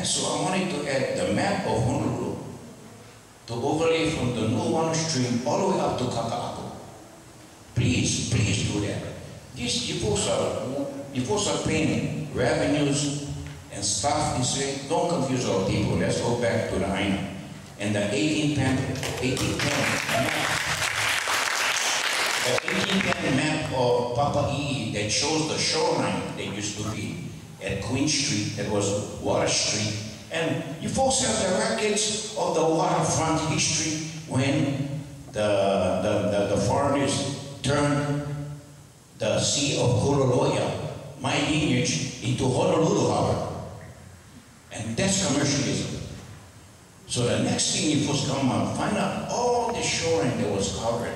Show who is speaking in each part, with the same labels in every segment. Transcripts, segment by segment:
Speaker 1: So I wanted to add the map of Honolulu to overlay from the Nuuanu stream all the way up to Kaka'ako. Please, please do that. These folks are paying revenues and stuff. Don't confuse our people. Let's go back to the Aina. And the 1810 map of Papa'i that shows the shoreline that used to be at Queen Street, that was Water Street. And you folks have the records of the waterfront history when the foreigners turned the Sea of Kololoya, my lineage, into Honolulu Harbor. And that's commercialism. So the next thing you folks come and find out all the shoreline that was covered.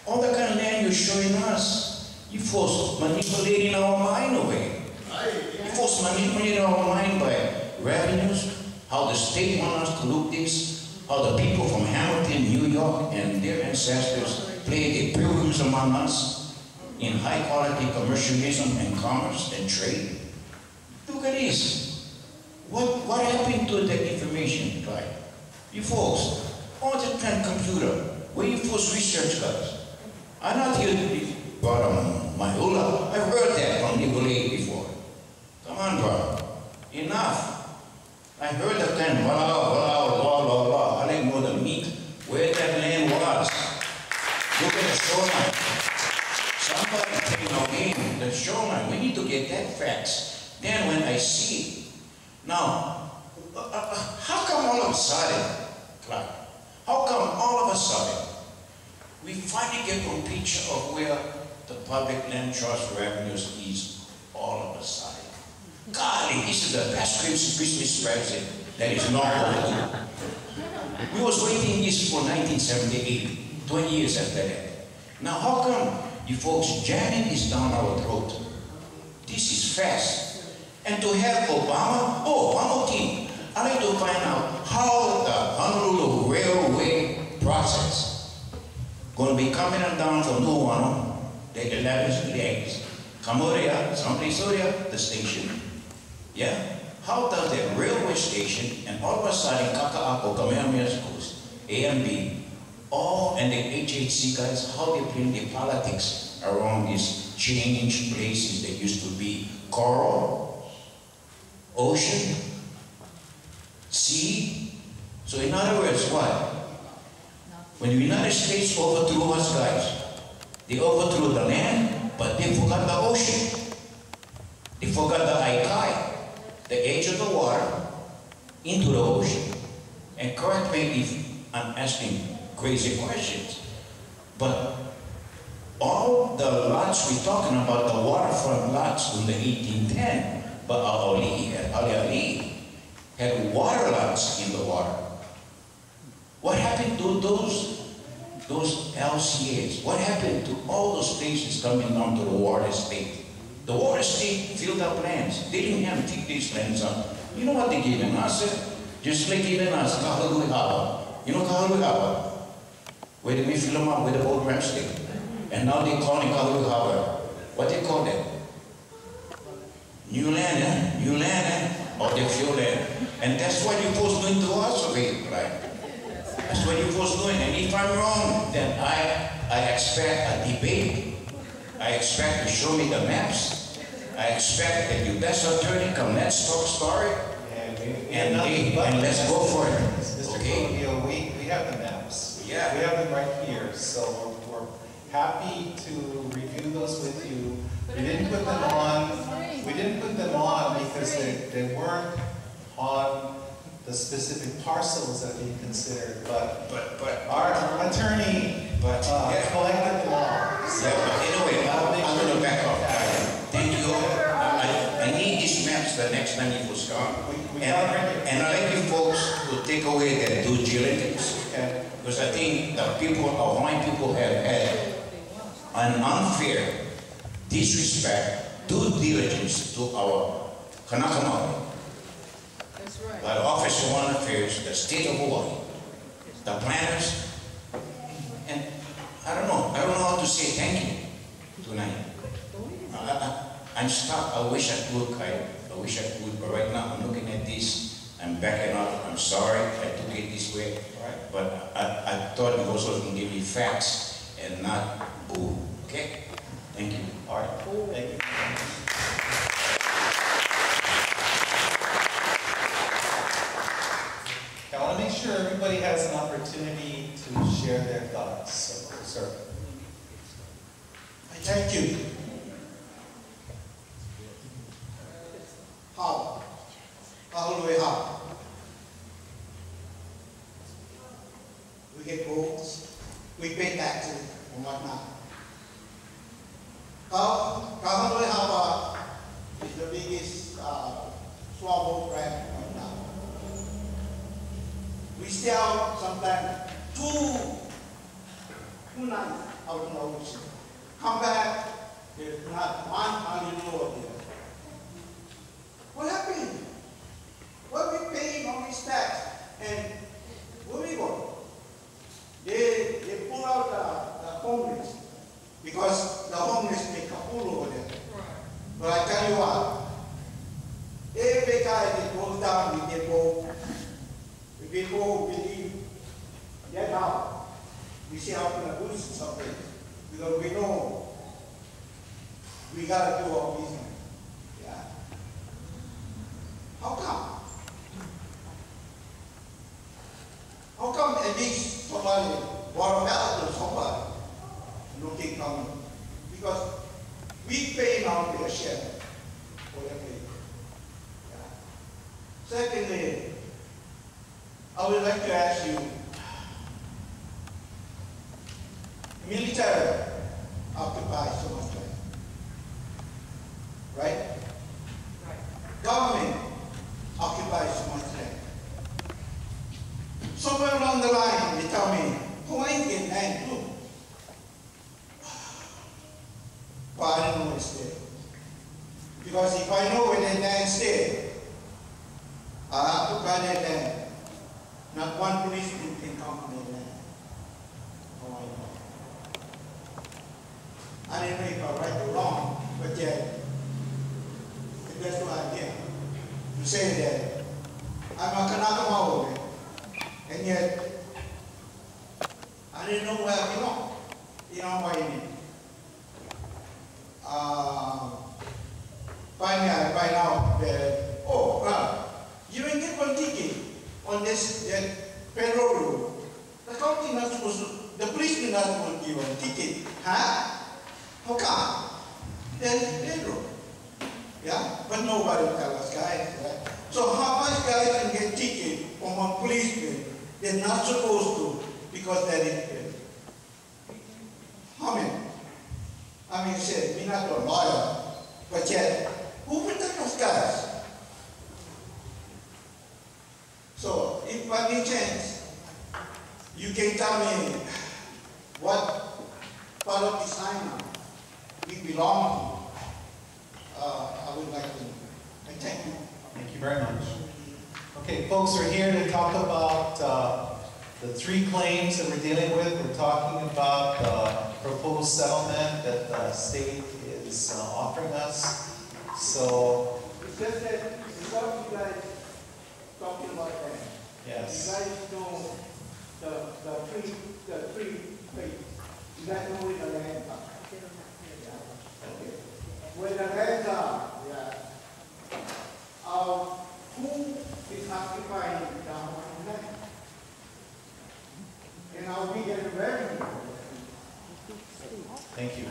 Speaker 1: All the kind of land you're showing us, you folks manipulating our mind away. You folks manipulating our mind by revenues, how the state wants us to look this, how the people from Hamilton, New York, and their ancestors played their pilgrims among us in high quality commercialism and commerce and trade. Look at this. What happened to the information, right? You folks, all the time computer, where you folks research guys? I'm not here to my hula. I've heard that from Nicolay before. Come on, bro. Enough. I heard the term, blah, blah, blah, blah, blah. I like more the meat, where that land was. Look at the shoreline. Somebody came again, the shoreline. We need to get that facts. Then when I see, now, how come all of a sudden, Clark, how come all of a sudden, we finally get a picture of where the public land trust revenues is all of a sudden. Golly, this is the best Christmas present that is not overdue. We was waiting this for 1978, 20 years after that. Now how come you folks jamming this down our throat? This is fast. And to have Obama, one more thing. I'd like to find out how the Honolulu Railway process going to be coming down from Nuuanu, the 11 legs, Kamoria, Samplisoria, the station. Yeah? How does the railway station and all of a sudden Kaka'ako, Kamehameha schools, A and B, all and the HHC guys, how they bring the politics around these changed places that used to be coral, ocean, sea. So in other words, what? When the United States overthrew us guys, they overthrew the land, but they forgot the ocean. They forgot the Aikai, the edge of the water, into the ocean. And correct me if I'm asking crazy questions, but all the lots we're talking about, the waterfront lots in the 1810, but Ali had water lots in the water. What happened to those LCAs? What happened to all those places coming down to the water state? The water state filled up lands. They didn't have to take these lands up. You know what they gave us? Just like giving us Kahalui Harbor. You know Kahalui Harbor? Where they fill them up with the boat ramp state. And now they call it Kahalui Harbor. What they call that? New land, eh? New land, eh? Or they fuel land. And that's what you're supposed to do to us, okay? Right? That's what you're supposed to do. And if I'm wrong, then I expect a debate. I expect to show me the maps. I expect that you best attorney come, let's talk story. And let's go for it.
Speaker 2: Mr.
Speaker 1: Okay?
Speaker 2: We have the maps.
Speaker 1: Yeah.
Speaker 2: We have them right here. So we're happy to review those with you. We didn't put them on. We didn't put them on because they weren't on the specific parcels that we considered, but our attorney collected them all.
Speaker 1: So, anyway, I'm going to back off. Thank you. I need these maps the next time you was gone. And I like you folks to take away their due diligence. Because I think the people, our Hawaiian people have had an unfair disrespect, due diligence to our Kanaka Maui.
Speaker 3: Right.
Speaker 1: By the Office of Foreign Affairs, the state of Hawaii, the planners, and I don't know how to say thank you tonight. I'm stuck. I wish I could I wish I could, but right now I'm looking at this, I'm backing up, I'm sorry, I took it this way,
Speaker 2: Right.
Speaker 1: but I thought you also can give me facts and not boo, okay? Thank you.
Speaker 2: All right. Thank you. I want to make sure everybody has an opportunity to share their thoughts. So, sir.
Speaker 4: Thank you. How? How do we have? We get votes, we pay taxes and whatnot. How do we have is the biggest swamp right now. We stay out sometimes two nights out in the ocean. Come back, there's not one hallelujah there. What happened? What we paying all these tax? And where we go? They pull out the homeless because the homeless make a pool over there. But I tell you what, every guy that goes down with their boat, if we go believe get out, we see how to do something. Because we know we gotta do our business. Yeah. How come? How come at least somebody bought a ballot or somebody looking coming? Because we pay now their share for their pay. Yeah. Secondly, I would like to ask you, military occupies so much land, right? Right. Government occupies so much land. Somewhere along the line, they tell me, oh, I ain't getting land too. But I don't know where it's there. Because if I know where the land is, I have to buy that land. Not one policeman can come to that land. Oh, I know. I don't know if I'm right or wrong, but yet, that's what I get. To say that I'm a Kanaka Maui, and yet I didn't know where I belong. You know what I mean? Finally, I find out that, you didn't get one ticket on this federal road. The county not supposed to, the policeman not supposed to give a ticket. Huh? How come? Then federal. Yeah? But nobody tell us, guys. Right? So how much guys can get ticket from a policeman they're not supposed to because they're in federal? How many? I mean, said, we're not a lawyer, but yet, who protect us guys? So, if by any chance, you can tell me what part of this island we belong to, I would like to know. Thank you.
Speaker 2: Thank you very much. Okay, folks, we're here to talk about the three claims that we're dealing with. We're talking about the proposed settlement that the state is offering us. So,
Speaker 4: it's just that without you guys talking about that,
Speaker 2: yes.
Speaker 4: you guys know the three places. You guys know where the lands are. Okay. Where the lands are, yeah. Who is occupying the land? And are we getting revenue?
Speaker 2: Thank you.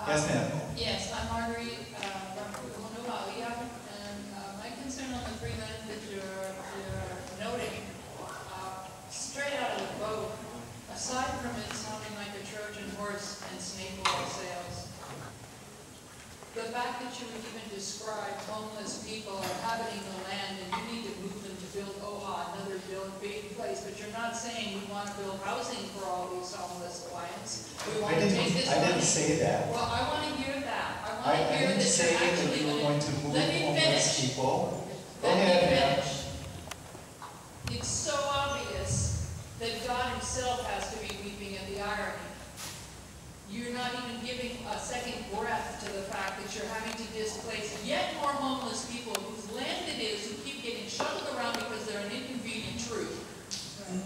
Speaker 2: Yes, ma'am.
Speaker 3: Yes, I'm Marguerite from Maui, and my concern on the three men that you're noting, straight out of the boat, aside from it sounding like a Trojan horse and snake oil sales, the fact that you would even describe homeless people inhabiting the land and you need to move them to build OHA, another big place, but you're not saying we want to build housing for all these homeless clients. We want to take this money.
Speaker 2: I didn't say that.
Speaker 3: Well, I want to hear that. I want
Speaker 2: I
Speaker 3: to hear
Speaker 2: didn't
Speaker 3: that
Speaker 2: say
Speaker 3: you're
Speaker 2: that
Speaker 3: actually
Speaker 2: we were going to move
Speaker 3: Let me
Speaker 2: homeless
Speaker 3: finish.
Speaker 2: people. Go
Speaker 3: Let
Speaker 2: ahead,
Speaker 3: me
Speaker 2: ma'am.
Speaker 3: finish. It's so obvious that God himself has to be weeping at the irony. you're not even giving a second breath to the fact that you're having to displace yet more homeless people whose land it is, who keep getting shuttled around because they're an inconvenient truth.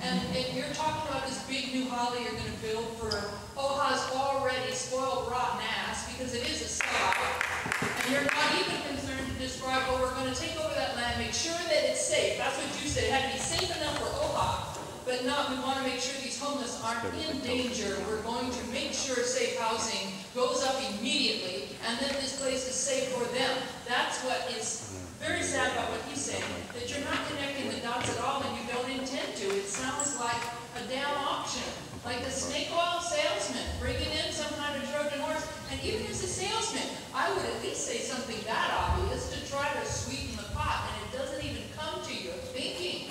Speaker 3: And you're talking about this big new holly you're going to build for OHA's already spoiled, rotten ass, because it is a sellout. And you're not even concerned to describe, well, we're going to take over that land, make sure that it's safe. That's what you said. It had to be safe enough for OHA, but not, we want to make sure these homeless aren't in danger. We're going to make sure safe housing goes up immediately, and then this place is safe for them. That's what is very sad about what he's saying, that you're not connecting the dots at all, and you don't intend to. It sounds like a damn auction, like the snake oil salesman bringing in some kind of Trojan horse. And even as a salesman, I would at least say something that obvious to try to sweeten the pot, and it doesn't even come to your thinking.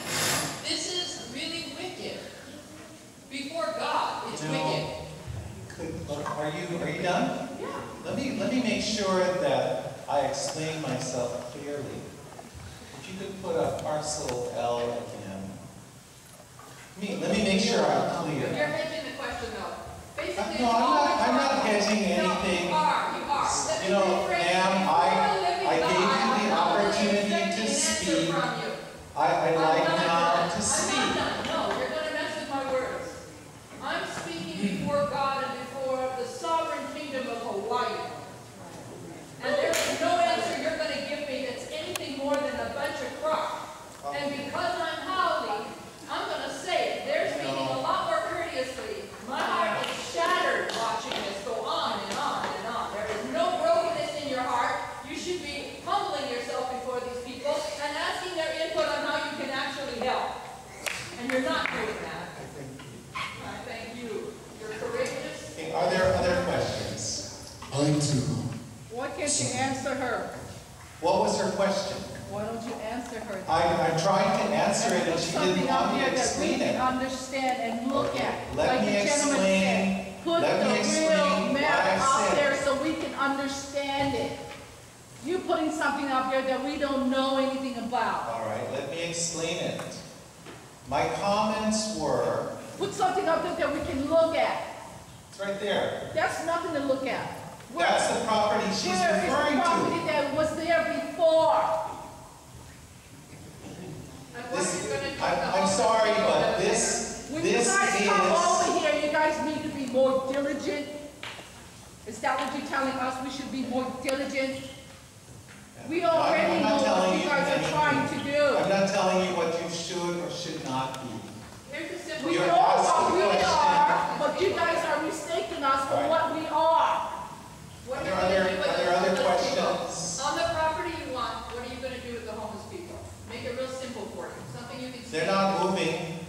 Speaker 3: This is really wicked. Before God, it's wicked.
Speaker 2: Are you done?
Speaker 3: Yeah.
Speaker 2: Let me make sure that I explain myself clearly. If you could put up parcel L again. Let me make sure I'm clear.
Speaker 3: You're hedging the question though. Basically,
Speaker 2: No, I'm not hedging anything.
Speaker 3: No, you are.
Speaker 2: You know, ma'am, I gave you the opportunity to speak. I'd like now to speak.
Speaker 3: I'm not done. No, you're going to mess with my words. I'm speaking before God and before the sovereign kingdom of Hawaii. And there is no answer you're going to give me that's anything more than a bunch of crap. And because I'm Howley, I'm going to say it. They're speaking a lot more courteously. My heart is shattered watching this go on and on and on. There is no brokenness in your heart. You should be humbling yourself before these people and asking their input on how you can actually help. And you're not doing that. I thank you. You're courageous.
Speaker 2: Okay, are there other questions?
Speaker 5: I'd like to.
Speaker 6: Why can't you answer her?
Speaker 2: What was her question?
Speaker 6: Why don't you answer her?
Speaker 2: I tried to answer it and she didn't want me to explain it.
Speaker 6: Understand and look at.
Speaker 2: Let
Speaker 6: like
Speaker 2: me
Speaker 6: the gentleman
Speaker 2: explain.
Speaker 6: said. Put
Speaker 2: Let me
Speaker 6: the
Speaker 2: explain
Speaker 6: real
Speaker 2: what
Speaker 6: map
Speaker 2: I
Speaker 6: out
Speaker 2: said.
Speaker 6: there so we can understand it. You putting something out there that we don't know anything about.
Speaker 2: All right, let me explain it. My comments were,
Speaker 6: Put something out there that we can look at.
Speaker 2: it's right there.
Speaker 6: That's nothing to look at.
Speaker 2: That's the property she's
Speaker 6: Where is
Speaker 2: referring
Speaker 6: the property
Speaker 2: to.
Speaker 6: that was there before?
Speaker 3: And what are you going to do?
Speaker 2: I'm sorry, but this
Speaker 6: When you guys come
Speaker 2: is,
Speaker 6: over here, you guys need to be more diligent. Is that what you're telling us? We should be more diligent? We already
Speaker 2: I'm
Speaker 6: know
Speaker 2: not
Speaker 6: what
Speaker 2: telling
Speaker 6: you guys are trying to do.
Speaker 2: I'm not telling you what you should or should not be.
Speaker 3: Here's a simple
Speaker 6: We
Speaker 2: You're
Speaker 6: know
Speaker 2: asking
Speaker 6: what we
Speaker 2: questions.
Speaker 6: are, but you guys are mistaking us for
Speaker 2: All right.
Speaker 6: what we are.
Speaker 3: What
Speaker 2: Are
Speaker 3: are
Speaker 2: there
Speaker 3: you going to do with
Speaker 2: other
Speaker 3: the homeless
Speaker 2: questions?
Speaker 3: people? On the property you want, what are you going to do with the homeless people? Make it real simple for you. Something you can see.
Speaker 2: They're not moving.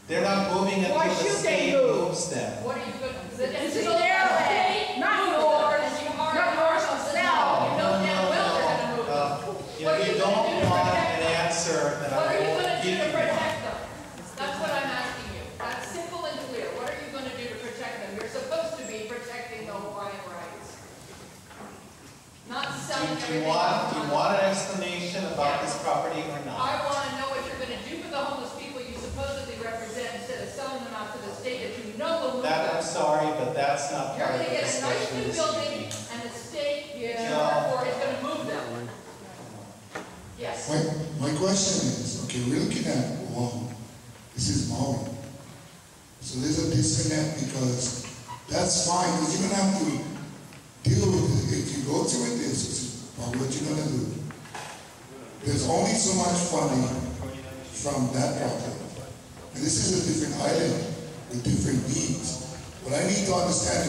Speaker 2: They're not moving
Speaker 6: Why
Speaker 2: until the
Speaker 6: should they
Speaker 2: state
Speaker 6: move?
Speaker 2: moves them.
Speaker 3: What are you going to do?
Speaker 6: This is their land, not yours. Not yours to sell.
Speaker 3: You know damn well they're going to move them.
Speaker 2: You don't want an answer that
Speaker 3: What are
Speaker 2: I
Speaker 3: you
Speaker 2: will
Speaker 3: going to do
Speaker 2: give
Speaker 3: to
Speaker 2: you.
Speaker 3: protect them? That's what I'm asking you. That's simple and clear. What are you going to do to protect them? You're supposed to be protecting the Hawaiian rights. Not selling
Speaker 2: Do
Speaker 3: everything.
Speaker 2: you want an explanation about this property or
Speaker 3: I
Speaker 2: not?
Speaker 3: want to know what you're going to do for the homeless people you supposedly represent instead of selling them out to the state that you know will move
Speaker 2: That,
Speaker 3: them.
Speaker 2: I'm sorry, but that's not
Speaker 3: You're
Speaker 2: part of
Speaker 3: going to
Speaker 2: the
Speaker 3: get a nice
Speaker 2: discussion
Speaker 3: new
Speaker 2: this
Speaker 3: building
Speaker 2: evening.
Speaker 3: and the state that you
Speaker 6: Yeah.
Speaker 3: work for is going to move them. Yes.
Speaker 5: My question is, okay, we're looking at, well, this is Maui. So there's a disconnect because that's fine, because you're going to have to deal with it. If you go through with this is probably what you're going to do. There's only so much funding from that property. And this is a different island with different needs. What I need to understand